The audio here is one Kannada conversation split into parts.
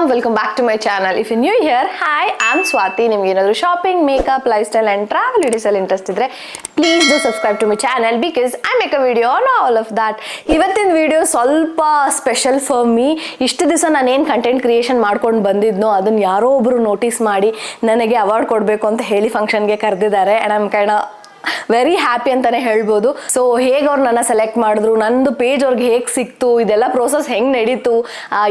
welcome back to my channel. If you're new here, hi, I'm Swati. ನಿಮಗೆ ಏನಾದರೂ shopping, makeup, lifestyle and travel videos ಅಲ್ಲಿ ಇಂಟ್ರೆಸ್ಟ್ ಇದ್ರೆ please do subscribe to my channel because I make a video on all of that. ಇವತ್ತಿನ ವಿಡಿಯೋ ಸ್ವಲ್ಪ ಸ್ಪೆಷಲ್ ಫಾರ್ ಮೀ. ಇಷ್ಟು ದಿವಸ ನಾನೇನು ಕಂಟೆಂಟ್ ಕ್ರಿಯೇಷನ್ ಮಾಡ್ಕೊಂಡು ಬಂದಿದ್ನೋ ಅದನ್ನು ಯಾರೋ ಒಬ್ಬರು ನೋಟಿಸ್ ಮಾಡಿ ನನಗೆ ಅವಾರ್ಡ್ ಕೊಡಬೇಕು ಅಂತ ಹೇಳಿ ಫಂಕ್ಷನ್ಗೆ ಕರೆದಿದ್ದಾರೆ. And I am kind very happy ಅಂತಾನೆ ಹೇಳ್ಬೋದು. ಸೊ ಹೇಗೆ ಅವ್ರು ನನ್ನ ಸೆಲೆಕ್ಟ್ ಮಾಡಿದ್ರು, ನಂದು ಪೇಜ್ ಅವ್ರಿಗೆ ಹೇಗೆ ಸಿಕ್ತು, ಇದೆಲ್ಲ ಪ್ರೋಸೆಸ್ ಹೆಂಗೆ ನಡೀತು,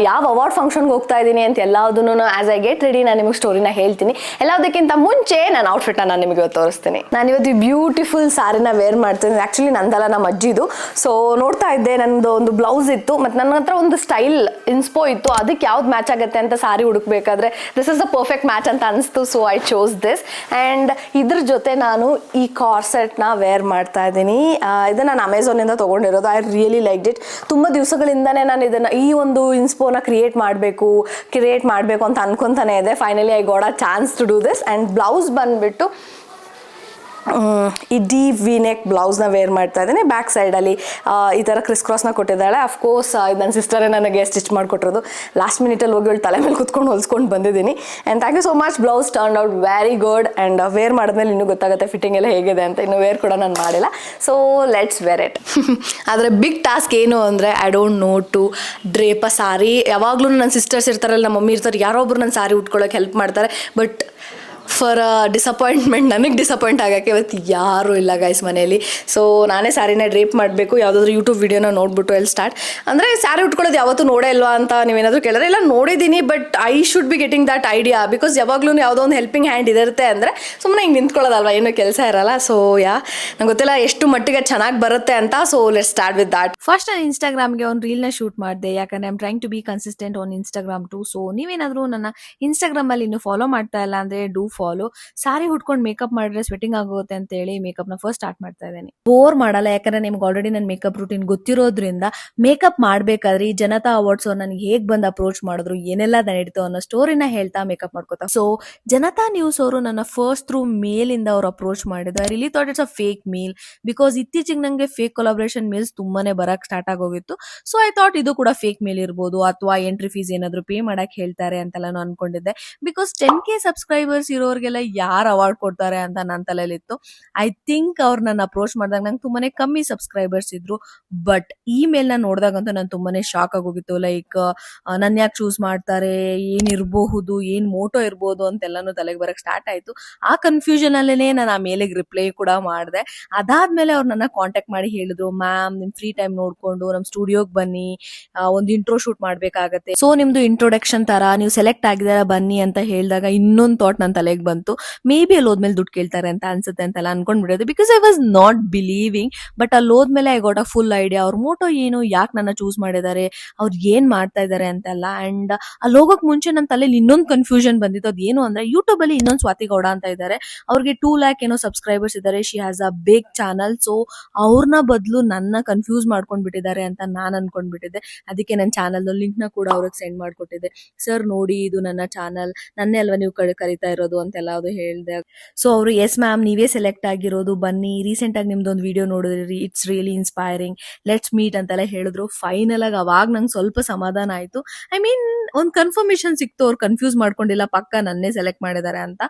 ಯಾವ ಅವಾರ್ಡ್ ಫಂಕ್ಷನ್ಗೆ ಹೋಗ್ತಾ ಇದ್ದೀನಿ ಅಂತ ಎಲ್ಲದನ್ನು ಆಸ್ ಐ ಗೆಟ್ ರೆಡಿ ನಾನು ನಿಮಗೆ ಸ್ಟೋರಿನ ಹೇಳ್ತೀನಿ. ಎಲ್ಲದಕ್ಕಿಂತ ಮುಂಚೆ ನಾನು ಔಟ್ಫಿಟ್ನ ನಾನು ನಿಮಗೆ ತೋರಿಸ್ತೀನಿ. ನಾನು ಇವತ್ತು ಬ್ಯೂಟಿಫುಲ್ ಸಾರಿನ ವೇರ್ ಮಾಡ್ತೀನಿ. ಆ್ಯಕ್ಚುಲಿ ನಂದಲ್ಲ, ನಮ್ಮ ಅಜ್ಜಿದು. ಸೊ ನೋಡ್ತಾ ಇದ್ದೆ, ನನ್ನದು ಒಂದು ಬ್ಲೌಸ್ ಇತ್ತು ಮತ್ತು ನನ್ನ ಹತ್ರ ಒಂದು ಸ್ಟೈಲ್ ಇನ್ಸ್ಪೋ ಇತ್ತು. ಅದಕ್ಕೆ ಯಾವ್ದು ಮ್ಯಾಚ್ ಆಗುತ್ತೆ ಅಂತ ಸಾರಿ ಹುಡುಕ್ಬೇಕಾದ್ರೆ this is the perfect match ಅಂತ ಅನಿಸ್ತು. So I chose this. And ಇದ್ರ ಜೊತೆ ನಾನು ಈ ಕಾರ್ಸೆಟ್ನ ವೇರ್ ಮಾಡ್ತಾ ಇದ್ದೀನಿ. ಇದು ನಾನು ಅಮೆಝಾನಿಂದ ತೊಗೊಂಡಿರೋದು. I really like it. ತುಂಬ ದಿವಸಗಳಿಂದನೇ ನಾನು ಇದನ್ನು ಈ ಒಂದು ಇನ್ಸ್ಪೋನ ಕ್ರಿಯೇಟ್ ಮಾಡಬೇಕು ಅಂತ ಅನ್ಕೊತಾನೆ ಇದೆ. Finally I got a chance to do this. And blouse ಬಂದುಬಿಟ್ಟು ಈ ಡೀಪ್ ವಿ ನೆಕ್ ಬ್ಲೌಸ್ನ ವೇರ್ ಮಾಡ್ತಾ ಇದ್ದೀನಿ. ಬ್ಯಾಕ್ ಸೈಡಲ್ಲಿ ಈ ಥರ ಕ್ರಿಸ್ ಕ್ರಾಸ್ನ ಕೊಟ್ಟಿದ್ದಾಳೆ. ಅಫ್ಕೋರ್ಸ್ ಇದು ನನ್ನ ಸಿಸ್ಟರೇ ನನಗೆ ಸ್ಟಿಚ್ ಮಾಡಿಕೊಟ್ಟಿರೋದು. ಲಾಸ್ಟ್ ಮಿನಿಟಲ್ಲಿ ಹೋಗಿ ಅವಳು ತಲೆ ಮೇಲೆ ಕುತ್ಕೊಂಡು ಹೊಲ್ಸ್ಕೊಂಡು ಬಂದಿದ್ದೀನಿ. And thank you so much. Blouse turn out very good. And wear ಮಾಡಿದ್ಮೇಲೆ ಇನ್ನೂ ಗೊತ್ತಾಗುತ್ತೆ ಫಿಟ್ಟಿಂಗ್ ಎಲ್ಲ ಹೇಗಿದೆ ಅಂತ. ಇನ್ನು ವೇರ್ ಕೂಡ ನಾನು ಮಾಡಿಲ್ಲ. So let's wear it. ಆದರೆ ಬಿಗ್ ಟಾಸ್ಕ್ ಏನು ಅಂದರೆ I don't know to drape a sari. ಯಾವಾಗಲೂ ನನ್ನ ಸಿಸ್ಟರ್ಸ್ ಇರ್ತಾರಲ್ಲ, ನಮ್ಮ ಮಮ್ಮಿ ಇರ್ತಾರೆ, ಯಾರೊಬ್ರು ನನ್ನ ಸಾರಿ ಉಟ್ಕೊಳ್ಳೋಕೆ ಹೆಲ್ಪ್ ಮಾಡ್ತಾರೆ. ಬಟ್ ಫಾರ್ ಡಿಸಪಾಯಿಂಟ್ಮೆಂಟ್, ನನಗೆ ಡಿಸಪಾಯಿಂಟ್ ಆಗೋಕ್ಕೆ ಇವತ್ತು ಯಾರೂ ಇಲ್ಲ ಗೈಸ್ ಮನೆಯಲ್ಲಿ. ಸೊ ನಾನೇ ಸ್ಯಾರಿನ ಡ್ರೇಪ್ ಮಾಡಬೇಕು. ಯಾವುದಾದ್ರೂ ಯೂಟ್ಯೂಬ್ ವೀಡಿಯೋನ ನೋಡ್ಬಿಟ್ಟು ಎಲ್ಲಿ ಸ್ಟಾರ್ಟ್ ಅಂದರೆ ಸ್ಯಾರಿ ಉಟ್ಕೊಳ್ಳೋದು ಯಾವತ್ತೂ ನೋಡೇ ಇಲ್ವಾ ಅಂತ ನೀವೇನಾದರೂ ಕೇಳಿದ್ರೆ, ಇಲ್ಲ ನೋಡಿದ್ದೀನಿ, but I should be getting that idea. Because ಯಾವಾಗಲೂ ಯಾವುದೋ ಒಂದು ಹೆಲ್ಪಿಂಗ್ ಹ್ಯಾಂಡ್ ಇರುತ್ತೆ ಅಂದರೆ ಸುಮ್ಮನೆ ಹಿಂಗೆ ನಿಂತ್ಕೊಳ್ಳೋದಲ್ವ, ಏನೂ ಕೆಲಸ ಇರಲ್ಲ. ಸೊ ನಂಗೆ ಗೊತ್ತಿಲ್ಲ ಎಷ್ಟು ಮಟ್ಟಿಗೆ ಚೆನ್ನಾಗಿ ಬರುತ್ತೆ ಅಂತ. So let's start with that. First ನಾನು ಇನ್ಸ್ಟಾಗ್ರಾಮ್ಗೆ ಒಂದು ರೀಲ್ನ ಶೂಟ್ ಮಾಡಿದೆ, ಯಾಕಂದ್ರೆ I'm trying to be consistent on Instagram too. So ನೀವೇನಾದರೂ ನನ್ನ ಇನ್ಸ್ಟಾಗ್ರಾಮಲ್ಲಿ ಇನ್ನೂ ಫಾಲೋ ಮಾಡ್ತಾ ಇಲ್ಲ ಅಂದರೆ ಡೂ ಫಾಲೋ. ಸಾರಿ ಹುಡ್ಕೊಂಡು ಮೇಕಪ್ ಮಾಡಿದ್ರೆ ಸ್ವೆಟಿಂಗ್ ಆಗುತ್ತೆ ಅಂತ ಹೇಳಿ ಮೇಕಪ್ನ ಫಸ್ಟ್ ಸ್ಟಾರ್ಟ್ ಮಾಡ್ತಾ ಇದ್ದೀನಿ. ಬೋರ್ ಮಾಡಲ್ಲ, ಯಾಕಂದ್ರೆ ನಿಮ್ಗೆ ಆಲ್ರೆಡಿ ನನ್ನ ಮೇಕಪ್ ರೂಟೀನ್ ಗೊತ್ತಿರೋದ್ರಿಂದ ಮೇಕಪ್ ಮಾಡಬೇಕಾದ್ರೆ ಈ ಜನತಾ ಅವಾರ್ಡ್ಸ್ ಅವ್ರು ನನಗೆ ಹೇಗೆ ಬಂದು ಅಪ್ರೋಚ್ ಮಾಡಿದ್ರು, ಏನೆಲ್ಲ ನಡೀತು ಅನ್ನೋ ಸ್ಟೋರಿನ ಹೇಳ್ತಾ ಮೇಕಪ್ ಮಾಡ್ಕೋತಾ. ಸೊ ಜನತಾ ನ್ಯೂಸ್ ಅವರು ನನ್ನ ಫಸ್ಟ್ ಥ್ರೂ ಮೇಲ್ ಇಂದ ಅವ್ರು ಅಪ್ರೋಚ್ ಮಾಡಿದ್ರು. I really thought it's a fake mail, because ಇತ್ತೀಚೆಗೆ ನಂಗೆ ಫೇಕ್ ಕೊಲಾಬ್ರೇಷನ್ ಮೇಲ್ಸ್ ತುಂಬಾನೇ ಬರಕ್ ಸ್ಟಾರ್ಟ್ ಆಗೋಗಿತ್ತು. ಸೊ ಐ ಥಾಟ್ ಇದು ಕೂಡ ಫೇಕ್ ಮೇಲ್ ಇರ್ಬೋದು, ಅಥವಾ ಎಂಟ್ರಿ ಫೀಸ್ ಏನಾದ್ರು ಪೇ ಮಾಡಕ್ ಹೇಳ್ತಾರೆ ಅಂತೆಲ್ಲ ನಾನು ಅನ್ಕೊಂಡಿದ್ದೆ. ಬಿಕಾಸ್ 10K ಸಬ್ಸ್ಕ್ರೈಬರ್ಸ್ ಇರೋರಿಗೆಲ್ಲ ಯಾರು ಅವಾರ್ಡ್ ಕೊಡ್ತಾರೆ ಅಂತ ನನ್ನ ತಲೆಯಲ್ಲಿತ್ತು. ಐ ಥಿಂಕ್ ಅವ್ರು ನನ್ನ ಅಪ್ರೋಚ್ ಮಾಡಿದಾಗ ನಂಗೆ ತುಂಬಾನೇ ಕಮ್ಮಿ ಸಬ್ಸ್ಕ್ರೈಬರ್ಸ್ ಇದ್ರು. ಬಟ್ ಈ ಮೇಲ್ನ ನೋಡಿದಾಗಂತೂ ನಾನು ತುಂಬಾನೇ ಶಾಕ್ ಆಗೋಗಿತ್ತು. ಲೈಕ್ ನನ್ನ ಯಾಕೆ ಚೂಸ್ ಮಾಡ್ತಾರೆ, ಏನಿರಬಹುದು, ಏನ್ ಮೋಟೋ ಇರ್ಬೋದು ಅಂತೆಲ್ಲಾನು ತಲೆಗೆ ಬರಕ್ ಸ್ಟಾರ್ಟ್ ಆಯ್ತು. ಆ ಕನ್ಫ್ಯೂಷನ್ ಅಲ್ಲೇನೆ ನಾನು ಆ ಮೇಲೆಗೆ ರಿಪ್ಲೈ ಕೂಡ ಮಾಡಿದೆ. ಅದಾದ್ಮೇಲೆ ಅವ್ರು ನನ್ನ ಕಾಂಟ್ಯಾಕ್ಟ್ ಮಾಡಿ ಹೇಳಿದ್ರು, ಮ್ಯಾಮ್ ನಿಮ್ ಫ್ರೀ ಟೈಮ್ ನೋಡ್ಕೊಂಡು ನಮ್ ಸ್ಟುಡಿಯೋಗೆ ಬನ್ನಿ, ಒಂದು ಇಂಟ್ರೋ ಶೂಟ್ ಮಾಡ್ಬೇಕಾಗತ್ತೆ. ಸೊ ನಿಮ್ದು ಇಂಟ್ರೊಡಕ್ಷನ್ ತರ ನೀವು ಸೆಲೆಕ್ಟ್ ಆಗಿದಾರ ಬನ್ನಿ ಅಂತ ಹೇಳಿದಾಗ ಇನ್ನೊಂದು ಥಾಟ್ ನನ್ನ ತಲೆಗೆ ಬಂತು. ಮೇ ಬಿ ಅಲ್ಲಿ ಹೋದ್ಮೇಲೆ ದುಡ್ಡು ಕೇಳ್ತಾರೆ ಅಂತ ಅನ್ಸುತ್ತೆ ಅಂತೆಲ್ಲ ಅನ್ಕೊಂಡ್ಬಿಡೋದು. Because I was not believing. But ಅಲ್ಲಿ ಹೋದ್ಮೇಲೆ I got a full idea. ಅವ್ರ ಮೋಟೋ ಏನು, ಯಾಕೆ ನನ್ನ ಚೂಸ್ ಮಾಡಿದ್ದಾರೆ, ಅವ್ರು ಏನ್ ಮಾಡ್ತಾ ಇದಾರೆ ಅಂತೆಲ್ಲ. ಅಂಡ್ ಅಲ್ಲಿ ಹೋಗೋಕ್ ಮುಂಚೆ ನನ್ನ ತಲೆಯಲ್ಲಿ ಇನ್ನೊಂದು ಕನ್ಫ್ಯೂಷನ್ ಬಂದಿತ್ತು. ಅದೇನು ಅಂದ್ರೆ ಯೂಟ್ಯೂಬ್ ಅಲ್ಲಿ ಇನ್ನೊಂದು ಸ್ವಾತಿ ಗೌಡ ಅಂತ ಇದ್ದಾರೆ, ಅವ್ರಿಗೆ 2 lakh ಏನೋ ಸಬ್ಸ್ಕ್ರೈಬರ್ಸ್ ಇದ್ದಾರೆ. She has a big channel. So ಅವ್ರನ್ನ ಬದಲು ನನ್ನ ಕನ್ಫ್ಯೂಸ್ ಮಾಡ್ಕೊಂಡ್ಬಿಟ್ಟಿದ್ದಾರೆ ಅಂತ ನಾನು ಅನ್ಕೊಂಡ್ಬಿಟ್ಟಿದ್ದೆ. ಅದಕ್ಕೆ ನನ್ನ ಚಾನಲ್ ಲಿಂಕ್ ನ ಕೂಡ ಅವ್ರಿಗೆ ಸೆಂಡ್ ಮಾಡ್ಕೊಟ್ಟಿದ್ದೆ. ಸರ್ ನೋಡಿ, ಇದು ನನ್ನ ಚಾನಲ್, ನನ್ನೇ ಅಲ್ವಾ ನೀವು ಕರಿತಾ ಇರೋದು ಅಂತೆಲ್ಲ ಅದು ಹೇಳಿದೆ. ಸೊ ಅವರು ಎಸ್ ಮ್ಯಾಮ್ ನೀವೇ ಸೆಲೆಕ್ಟ್ ಆಗಿರೋದು, ಬನ್ನಿ, ರೀಸೆಂಟ್ ಆಗಿ ನಿಮ್ದೊಂದು ವಿಡಿಯೋ ನೋಡಿದ್ರಿ, it's really inspiring, let's meet ಅಂತೆಲ್ಲ ಹೇಳಿದ್ರು. ಫೈನಲ್ ಆಗಿ ಅವಾಗ ನಂಗೆ ಸ್ವಲ್ಪ ಸಮಾಧಾನ ಆಯ್ತು. ಐ ಮೀನ್ ಒಂದು ಕನ್ಫರ್ಮೇಶನ್ ಸಿಕ್ತು, ಅವ್ರು ಕನ್ಫ್ಯೂಸ್ ಮಾಡ್ಕೊಂಡಿಲ್ಲ, ಪಕ್ಕ ನನ್ನೇ ಸೆಲೆಕ್ಟ್ ಮಾಡಿದ್ದಾರೆ ಅಂತ.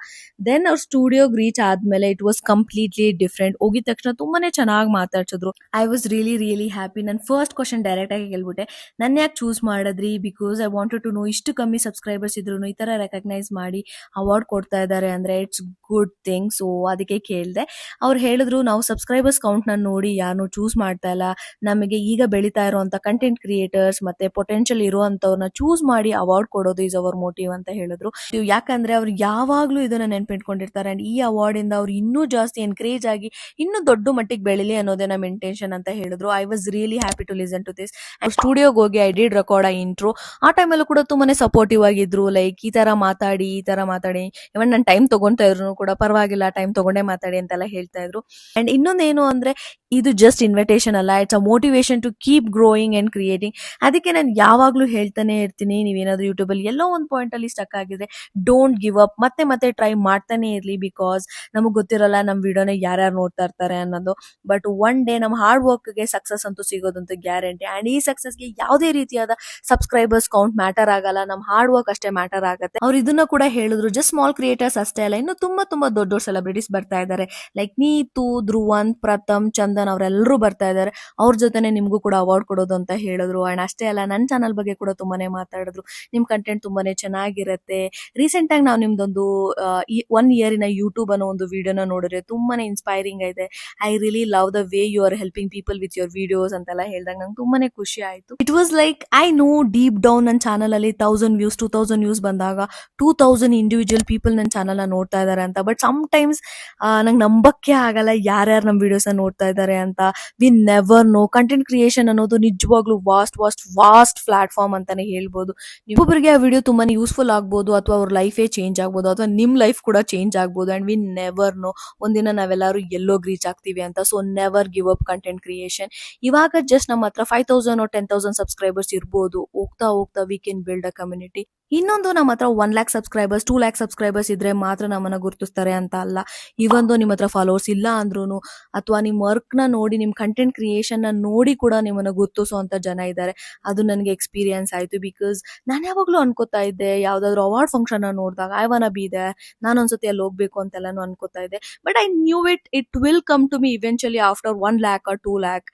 ದೆನ್ ಅವ್ರ ಸ್ಟುಡಿಯೋಗೆ ರೀಚ್ ಆದ್ಮೇಲೆ ಇಟ್ ವಾಸ್ ಕಂಪ್ಲೀಟ್ಲಿ ಡಿಫ್ರೆಂಟ್. ಹೋಗಿದ ತಕ್ಷಣ ತುಂಬಾನೇ ಚೆನ್ನಾಗಿ ಮಾತಾಡ್ಸಿದ್ರು. I was really happy. ನನ್ನ ಫಸ್ಟ್ ಕ್ವಶನ್ ಡೈರೆಕ್ಟ್ ಆಗಿ ಕೇಳ್ಬಿಟ್ಟೆ, ನನ್ನ ಯಾಕೆ ಚೂಸ್ ಮಾಡಿದ್ರಿ, because I wanted to know, ಇಷ್ಟು ಕಮ್ಮಿ ಸಬ್ಸ್ಕ್ರೈಬರ್ಸ್ ಇದ್ರು ಈ ತರ ರೆಕಗ್ನೈಸ್ ಮಾಡಿ ಅವಾರ್ಡ್ ಕೊಡ್ತಾ ಇದ್ದಾರೆ ಅಂದ್ರೆ ಇಟ್ಸ್ ಗುಡ್ ಥಿಂಗ್. ಸೊ ಅದಕ್ಕೆ ಕೇಳಿದೆ. ಅವ್ರು ಹೇಳಿದ್ರು, ನಾವು ಸಬ್ಸ್ಕ್ರೈಬರ್ಸ್ ಕೌಂಟ್ ನ ನೋಡಿ ಯಾರು ಚೂಸ್ ಮಾಡ್ತಾ ಇಲ್ಲ, ನಮಗೆ ಈಗ ಬೆಳೀತಾ ಇರುವಂತ ಕಂಟೆಂಟ್ ಕ್ರಿಯೇಟರ್ಸ್ ಮತ್ತೆ ಪೊಟೆನ್ಶಿಯಲ್ ಇರುವಂತವ್ರನ್ನ ಚೂಸ್ ಮಾಡಿ ಅವಾರ್ಡ್ ಕೊಡೋದು ಇಸ್ ಅವರ್ ಮೋಟಿವ್ ಅಂತ ಹೇಳಿದ್ರು. ಯಾಕಂದ್ರೆ ಅವ್ರು ಯಾವಾಗ್ಲೂ ಇದನ್ನ ನೆನ್ಪಿಟ್ಕೊಂಡಿರ್ತಾರೆ. ಅಂಡ್ ಈ ಅವಾರ್ಡ್ ಇಂದ ಅವ್ರು ಇನ್ನೂ ಜಾಸ್ತಿ ಎನ್ಕರೇಜ್ ಆಗಿ ಇನ್ನೂ ದೊಡ್ಡ ಮಟ್ಟಿಗೆ ಬೆಳಿಲಿ ಅನ್ನೋದೇ ನಮ್ಮ ಇಂಟೆನ್ಷನ್ ಅಂತ ಹೇಳಿದ್ರು. I was really happy to listen to this. ಸ್ಟುಡಿಯೋಗೆ ಹೋಗಿ ಐ ಡಿಡ್ ರೆಕಾರ್ಡ್ ಆ ಇಂಟ್ರೋ. ಆ ಟೈಮಲ್ಲೂ ಕೂಡ ತುಂಬಾನೇ ಸಪೋರ್ಟಿವ್ ಆಗಿದ್ರು. ಲೈಕ್ ಈ ತರ ಮಾತಾಡಿ ಇವನ್ ನನ್ನ ಟೈಮ್ ತಗೊಂತಾ ಇದ್ರು ಕೂಡ ಪರವಾಗಿಲ್ಲ, ಟೈಮ್ ತಗೊಂಡೇ ಮಾತಾಡಿ ಅಂತೆಲ್ಲ ಹೇಳ್ತಾ ಇದ್ರು. ಅಂಡ್ ಇನ್ನೊಂದೇನು ಅಂದ್ರೆ ಇದು ಜಸ್ಟ್ ಇನ್ವಿಟೇಷನ್ ಅಲ್ಲ, it's a motivation to keep growing and creating. ಅದಕ್ಕೆ ನಾನು ಯಾವಾಗ್ಲೂ ಹೇಳ್ತಾನೆ ಇರ್ತೀನಿ, ನೀವೇನಾದ್ರೂ ಯೂಟ್ಯೂಬ್ ಅಲ್ಲಿ ಎಲ್ಲೋ ಒಂದು ಪಾಯಿಂಟ್ ಅಲ್ಲಿ ಸ್ಟಕ್ ಆಗಿದ್ರೆ ಡೋಂಟ್ ಗಿವ್ ಅಪ್, ಮತ್ತೆ ಮತ್ತೆ ಟ್ರೈ ಮಾಡ್ತಾನೆ ಇರ್ಲಿ. ಬಿಕಾಸ್ ನಮಗ್ ಗೊತ್ತಿರಲ್ಲ ನಮ್ ವಿಡಿಯೋನ ಯಾರ್ಯಾರು ನೋಡ್ತಾ ಇರ್ತಾರೆ ಅನ್ನೋದು. ಬಟ್ ಒನ್ ಡೇ ನಮ್ಮ ಹಾರ್ಡ್ ವರ್ಕ್ ಗೆ ಸಕ್ಸಸ್ ಅಂತೂ ಸಿಗೋದಂತೂ ಗ್ಯಾರಂಟಿ. ಅಂಡ್ ಈ ಸಕ್ಸಸ್ಗೆ ಯಾವುದೇ ರೀತಿಯಾದ ಸಬ್ಸ್ಕ್ರೈಬರ್ಸ್ ಕೌಂಟ್ ಮ್ಯಾಟರ್ ಆಗಲ್ಲ, ನಮ್ ಹಾರ್ಡ್ ವರ್ಕ್ ಅಷ್ಟೇ ಮ್ಯಾಟರ್ ಆಗುತ್ತೆ. ಅವ್ರು ಇದನ್ನ ಕೂಡ ಹೇಳಿದ್ರು, ಜಸ್ಟ್ ಸ್ಮಾಲ್ ಕ್ರಿಯೇಟರ್ಸ್ ಅಷ್ಟೇ ಅಲ್ಲ, ಇನ್ನು ತುಂಬಾ ತುಂಬಾ ದೊಡ್ಡ ದೊಡ್ಡ ಸೆಲೆಬ್ರಿಟೀಸ್ ಬರ್ತಾ ಇದ್ದಾರೆ. ಲೈಕ್ ನೀತು, ಧ್ರುವಂತ್, ಪ್ರಥಮ್, ಚಂದನ್ ಅವರೆಲ್ಲರೂ ಬರ್ತಾ ಇದ್ದಾರೆ. ಅವ್ರ ಜೊತೆನೆ ನಿಮ್ಗೂ ಕೂಡ ಅವಾರ್ಡ್ ಕೊಡೋದು ಅಂತ ಹೇಳಿದ್ರು. ಅಂಡ್ ಅಷ್ಟೇ ಅಲ್ಲ, ನನ್ನ ಚಾನಲ್ ಬಗ್ಗೆ ಕೂಡ ತುಂಬಾನೇ ಮಾತಾಡಿದ್ರು. ನಿಮ್ ಕಂಟೆಂಟ್ ತುಂಬಾನೇ ಚೆನ್ನಾಗಿರುತ್ತೆ. ರೀಸೆಂಟ್ ಆಗಿ ನಾವು ನಿಮ್ದೊಂದು 1 year ಯೂಟ್ಯೂಬ್ ಅನ್ನೋ ಒಂದು ವಿಡಿಯೋನ ನೋಡಿದ್ರೆ ತುಂಬಾನೇ ಇನ್ಸ್ಪೈರಿಂಗ್ ಇದೆ. I really love the way you are helping people with your videos ಅಂತೆಲ್ಲ ಹೇಳಿದಾಗ ನಂಗೆ ತುಂಬಾನೇ ಖುಷಿ ಆಯ್ತು. It was like I know deep down ನನ್ನ ಚಾನಲ್ ಅಲ್ಲಿ 1000 ವ್ಯೂಸ್ 2000 ವ್ಯೂಸ್ ಬಂದಾಗ 2000 ಇಂಡಿವಿಜುವಲ್ ಪೀಪಲ್ ನನ್ನ ಚಾನಲ್ ನ ನೋಡ್ತಾ ಇದಾರೆ ಅಂತ. ಬಟ್ ಸಮ್ ಟೈಮ್ಸ್ ನಂಗೆ ನಂಬಕ್ಕೆ ಆಗಲ್ಲ ಯಾರ್ಯಾರು ನಮ್ಮ ವಿಡಿಯೋಸ್ ನೋಡ್ತಾ ಇದ್ದಾರೆ ಅಂತ. We never know. Content creation ಅನ್ನೋದು ನಿಜವಾಗ್ಲೂ ವಾಸ್ಟ್ ಪ್ಲಾಟ್ಫಾರ್ಮ್ ಅಂತಾನೆ ಹೇಳ್ಬೋದು. ಒಬ್ಬರಿಗೆ ಆ ವಿಡಿಯೋ ತುಂಬಾನೇ ಯೂಸ್ಫುಲ್ ಆಗ್ಬೋದು, ಅಥವಾ ಅವ್ರ ಲೈಫೇ ಚೇಂಜ್ ಆಗ್ಬೋದು, ಅಥವಾ ನಿಮ್ ಲೈಫ್ ಕೂಡ ಚೇಂಜ್ ಆಗ್ಬೋದು. ಅಂಡ್ ವಿ ನೆವರ್ ನೋ ಒಂದಿನ ನಾವೆಲ್ಲರೂ ಎಲ್ಲೋಗ್ ರೀಚ್ ಆಗ್ತೀವಿ ಅಂತ. So never give up content creation. ಇವಾಗ ಜಸ್ಟ್ ನಮ್ಮ ಹತ್ರ 5000 or 10,000 ಸಬ್ಸ್ಕ್ರೈಬರ್ಸ್ ಇರ್ಬೋದು. ಹೋಗ್ತಾ ಹೋಗ್ತಾ we can build a community. ಇನ್ನೊಂದು, ನಮ್ಮ ಹತ್ರ 1 lakh ಸಬ್ಸ್ಕ್ರೈಬರ್ಸ್ 2 lakh ಸಬ್ಸ್ಕ್ರೈಬರ್ಸ್ ಇದ್ರೆ ಮಾತ್ರ ನಮ್ಮನ್ನ ಗುರುತಿಸ್ತಾರೆ ಅಂತ ಅಲ್ಲ. ಇವೊಂದು ನಿಮ್ಮ ಹತ್ರ ಫಾಲೋವರ್ಸ್ ಇಲ್ಲ ಅಂದ್ರೂ, ಅಥವಾ ನಿಮ್ ವರ್ಕ್ ನ ನೋಡಿ, ನಿಮ್ ಕಂಟೆಂಟ್ ಕ್ರಿಯೇಷನ್ ನ ನೋಡಿ ಕೂಡ ನಿಮ್ಮನ್ನ ಗುರುತಿಸುವಂತ ಜನ ಇದ್ದಾರೆ. ಅದು ನನಗೆ ಎಕ್ಸ್ಪೀರಿಯನ್ಸ್ ಆಯ್ತು. ಬಿಕಾಸ್ ನಾನು ಯಾವಾಗ್ಲೂ ಅನ್ಕೋತಾ ಇದ್ದೆ, ಯಾವ್ದಾದ್ರು ಅವಾರ್ಡ್ ಫಂಕ್ಷನ್ ನೋಡಿದಾಗ ಐ ವಾನ ಬಿ ದೇರ್, ನಾನು ಒಂದ್ಸತಿ ಅಲ್ಲಿ ಹೋಗ್ಬೇಕು ಅಂತೆಲ್ಲಾನು ಅನ್ಕೋತಾ ಇದ್ದೆ. But I knew it will come to me eventually after 1 lakh or 2 lakh.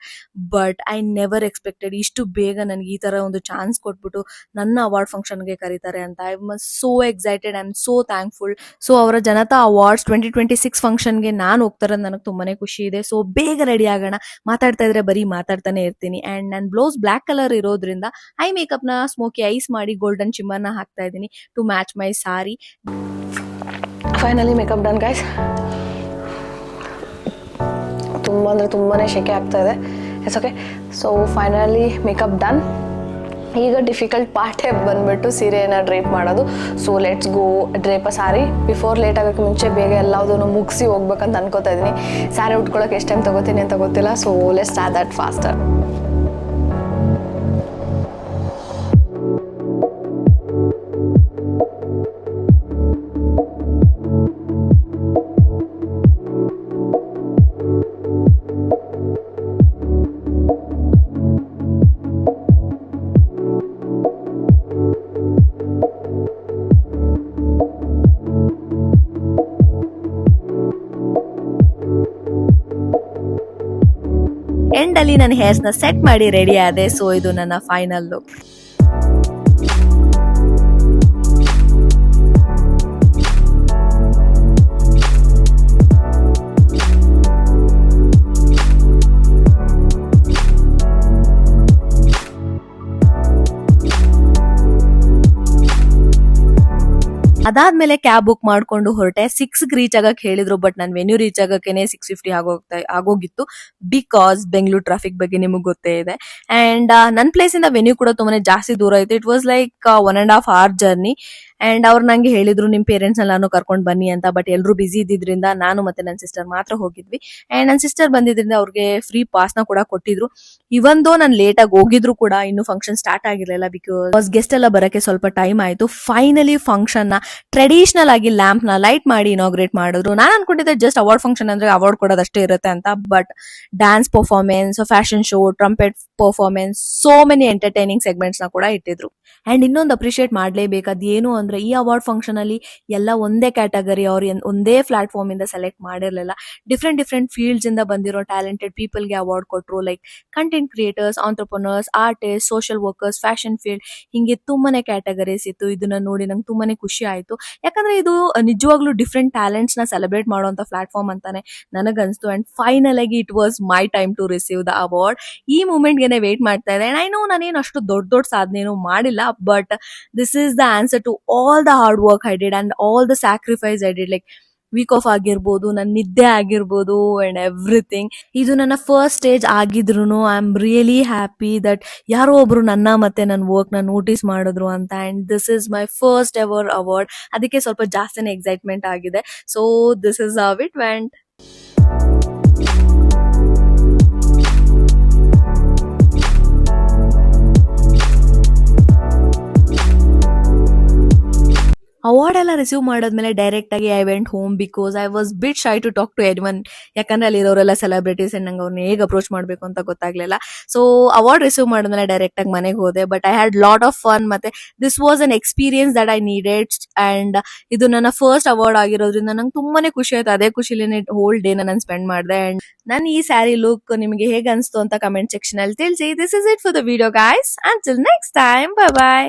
But I never expected ಇಷ್ಟು ಬೇಗ ನನಗೆ ಈ ತರ ಒಂದು ಚಾನ್ಸ್ ಕೊಟ್ಬಿಟ್ಟು ನನ್ನ ಅವಾರ್ಡ್ ಫಂಕ್ಷನ್ಗೆ ಕರೀತಾರೆ ಅಂತ. I was so excited, I am so thankful. So ಅವರ ಜನತಾ ಅವಾರ್ಡ್ಸ್ 2026 ಫಂಕ್ಷನ್ಗೆ ನಾನು ಹೋಗ್ತಾರ ನನಗೆ ತುಂಬಾನೇ ಖುಷಿ ಇದೆ. ಸೊ ಬೇಗ ರೆಡಿ ಆಗೋಣ. ಮಾತಾಡ್ತಾ ಇದ್ರೆ ಬರೀ ಮಾತಾಡ್ತಾನೆ ಇರ್ತೀನಿ. ಅಂಡ್ ನನ್ನ ಬ್ಲೌಸ್ ಬ್ಲಾಕ್ ಕಲರ್ ಇರೋದ್ರಿಂದ ಐ ಮೇಕಪ್ ನ ಸ್ಮೋಕಿ ಐಸ್ ಮಾಡಿ ಗೋಲ್ಡನ್ ಚಿಮ್ಮರ್ನ ಹಾಕ್ತಾ ಇದ್ದೀನಿ to match my sari. Finally makeup done guys. ತುಂಬ ಅಂದರೆ ತುಂಬಾ ಶೆಕೆ ಆಗ್ತಾ ಇದೆ. It's okay. So finally makeup done. ಈಗ ಡಿಫಿಕಲ್ಟ್ ಪಾರ್ಟೇ ಬಂದ್ಬಿಟ್ಟು ಸೀರೆನ ಡ್ರೇಪ್ ಮಾಡೋದು. So let's go drape a sari. Before late ಆಗೋಕ್ಕೆ ಮುಂಚೆ ಬೇಗ ಎಲ್ಲದನ್ನು ಮುಗಿಸಿ ಹೋಗ್ಬೇಕಂತ ಅನ್ಕೋತಾ ಇದ್ದೀನಿ. ಸ್ಯಾರಿ ಉಟ್ಕೊಳ್ಳೋಕೆ ಎಷ್ಟು ಟೈಮ್ ತಗೋತೀನಿ ಅಂತ ಗೊತ್ತಿಲ್ಲ. So let's start that faster. End ಅಲ್ಲಿ ನನ್ನ ಹೇರ್ಸ್ ನ ಸೆಟ್ ಮಾಡಿ ರೆಡಿ ಆದೆ. ಸೊ ಇದು ನನ್ನ ಫೈನಲ್ ಲುಕ್. ಅದಾದ್ಮೇಲೆ ಕ್ಯಾಬ್ ಬುಕ್ ಮಾಡ್ಕೊಂಡು ಹೊರಟೆ. 6 ರೀಚ್ ಆಗಕ್ಕೆ ಹೇಳಿದ್ರು, ಬಟ್ ನಾನು ವೆನ್ಯೂ ರೀಚ್ ಆಗಕ್ಕೇನೆ 6:50 ಆಗೋಗಿತ್ತು. ಬಿಕಾಸ್ ಬೆಂಗಳೂರು ಟ್ರಾಫಿಕ್ ಬಗ್ಗೆ ನಿಮಗೆ ಗೊತ್ತೇ ಇದೆ. ಅಂಡ್ ನನ್ನ ಪ್ಲೇಸ್ ಇಂದ ವೆನ್ಯೂ ಕೂಡ ತುಂಬಾನೇ ಜಾಸ್ತಿ ದೂರ ಇತ್ತು. It was like 1.5 hour journey. And ಅವ್ರು ನಂಗೆ ಹೇಳಿದ್ರು ನಿಮ್ ಪೇರೆಂಟ್ಸ್ ಎಲ್ಲಾನು ಕರ್ಕೊಂಡು ಬನ್ನಿ ಅಂತ. ಬಟ್ ಎಲ್ಲರೂ ಬಿಸಿ ಇದ್ದಿದ್ರಿಂದ ನಾನು ಮತ್ತೆ ನನ್ನ ಸಿಸ್ಟರ್ ಮಾತ್ರ ಹೋಗಿದ್ವಿ. ಅಂಡ್ ನನ್ನ ಸಿಸ್ಟರ್ ಬಂದಿದ್ರಿಂದ ಅವ್ರಿಗೆ ಫ್ರೀ ಪಾಸ್ ನ ಕೂಡ ಕೊಟ್ಟಿದ್ರು. ಇವೊಂದು ನಾನು ಲೇಟ್ ಆಗಿ ಹೋಗಿದ್ರು ಕೂಡ ಇನ್ನು ಫಂಕ್ಷನ್ ಸ್ಟಾರ್ಟ್ ಆಗಿರ್ಲಿಲ್ಲ. ಬಿಕಾಸ್ ಗೆಸ್ಟ್ ಎಲ್ಲ ಬರಕ್ಕೆ ಸ್ವಲ್ಪ ಟೈಮ್ ಆಯ್ತು. ಫೈನಲಿ ಫಂಕ್ಷನ್ ನ ಟ್ರೆಡಿಷನಲ್ ಆಗಿ ಲ್ಯಾಂಪ್ ನ ಲೈಟ್ ಮಾಡಿ ಇನಾಗ್ರೇಟ್ ಮಾಡಿದ್ರು. ನಾನು ಅನ್ಕೊಂಡಿದ್ದೆ ಜಸ್ಟ್ ಅವಾರ್ಡ್ ಫಂಕ್ಷನ್ ಅಂದ್ರೆ ಅವಾರ್ಡ್ ಕೊಡೋದಷ್ಟೇ ಇರುತ್ತೆ ಅಂತ. But dance performance, fashion show, trumpet performance, so many entertaining segments ನ ಕೂಡ ಇಟ್ಟಿದ್ರು. ಅಂಡ್ ಇನ್ನೊಂದು ಅಪ್ರಿಶಿಯೇಟ್ ಮಾಡ್ಲೇಬೇಕು, ಅದೇನು ಅಂದ್ರೆ ಈ ಅವಾರ್ಡ್ ಫಂಕ್ಷನ್ ಅಲ್ಲಿ ಎಲ್ಲ ಒಂದೇ ಕ್ಯಾಟಗರಿ ಅವ್ರು ಒಂದೇ ಪ್ಲಾಟ್ಫಾರ್ಮ್ ಇಂದ ಸೆಲೆಕ್ಟ್ ಮಾಡಿರ್ಲಿಲ್ಲ. ಡಿಫ್ರೆಂಟ್ ಫೀಲ್ಡ್ಸ್ ಇಂದ ಬಂದಿರೋ ಟ್ಯಾಲೆಂಟೆಡ್ ಪೀಪಲ್ ಗೆ ಅವಾರ್ಡ್ ಕೊಟ್ರು. Like content creators, entrepreneurs, artist, social workers, fashion field, ಹಿಂಗೆ ತುಂಬಾನೇ ಕ್ಯಾಟಗರೀಸ್ ಇತ್ತು. ಇದನ್ನ ನೋಡಿ ನಂಗೆ ತುಂಬಾನೇ ಖುಷಿ ಆಯ್ತು. ಯಾಕಂದ್ರೆ ಇದು ನಿಜವಾಗ್ಲೂ ಡಿಫ್ರೆಂಟ್ ಟ್ಯಾಲೆಂಟ್ಸ್ ನ ಸೆಲೆಬ್ರೇಟ್ ಮಾಡುವಂತ ಪ್ಲಾಟ್ಫಾರ್ಮ್ ಅಂತಾನೆ ನನಗನ್ಸ್ತು. ಅಂಡ್ ಫೈನಲ್ ಆಗಿ it was my time to receive the award. ಈ ಮೂಮೆಂಟ್ ಗೆ ವೇಟ್ ಮಾಡ್ತಾ ಇದೆ. ಅಂಡ್ ಐ ನೋ ನಾನೇನು ಅಷ್ಟು ದೊಡ್ಡ ಸಾಧನೆನೂ ಮಾಡಿಲ್ಲ, but this is the answer to all the hard work I did and all the sacrifice I did. Like week off ಆಗಿರ್ಬೋದು, ನನ್ನ ನಿದ್ದೆ ಆಗಿರ್ಬೋದು, ಅಂಡ್ ಎವ್ರಿಥಿಂಗ್. ಇದು ನನ್ನ ಫಸ್ಟ್ ಸ್ಟೇಜ್ ಆಗಿದ್ರು I am really happy that ಯಾರೋ ಒಬ್ರು ನನ್ನ ಮತ್ತೆ ನನ್ನ ವರ್ಕ್ ನ ನೋಟಿಸ್ ಮಾಡಿದ್ರು ಅಂತ. And this is my first ever award. ಅದಕ್ಕೆ ಸ್ವಲ್ಪ ಜಾಸ್ತಿನೇ ಎಕ್ಸೈಟ್ಮೆಂಟ್ ಆಗಿದೆ. So this is how it went. Award ಎಲ್ಲ ರಿಸೀವ್ ಮಾಡಾದ್ಮೇಲೆ ಡೈರೆಕ್ಟ್ ಆಗಿ I went home because I was bit shy to talk to anyone. ಯಾಕಂದ್ರೆ ಅಲ್ಲಿ ಇರೋರೆಲ್ಲ ಸೆಲೆಬ್ರಿಟೀಸ್ ಅಂಡ್ ನಂಗೆ ಅವ್ರನ್ನ ಹೇಗೆ ಅಪ್ರೋಚ್ ಮಾಡಬೇಕು ಅಂತ ಗೊತ್ತಾಗ್ಲಿಲ್ಲ. ಸೊ ಅವಾರ್ಡ್ ರಿಸೀವ್ ಮಾಡಿದ್ಮೇಲೆ ಡೈರೆಕ್ಟ್ ಆಗಿ ಮನೆಗೆ ಹೋದೆ. But I had lot of fun. ಮತ್ತೆ this was an experience that I needed. And ಇದು ನನ್ನ ಫಸ್ಟ್ ಅವಾರ್ಡ್ ಆಗಿರೋದ್ರಿಂದ ನಂಗೆ ತುಂಬಾನೇ ಖುಷಿ ಆಯ್ತು. ಅದೇ ಖುಷಿಲೇನೆ ಹೋಲ್ ಡೇ ನಾನು ಸ್ಪೆಂಡ್ ಮಾಡಿದೆ. ಅಂಡ್ ನಾನು ಈ ಸ್ಯಾರಿ ಲುಕ್ ನಿಮಗೆ ಹೇಗೆ ಅನ್ಸ್ತು ಅಂತ ಕಮೆಂಟ್ ಸೆಕ್ಷನ್ ಅಲ್ಲಿ ತಿಳಿಸಿ. This is it for the video guys. Until next time, bye bye.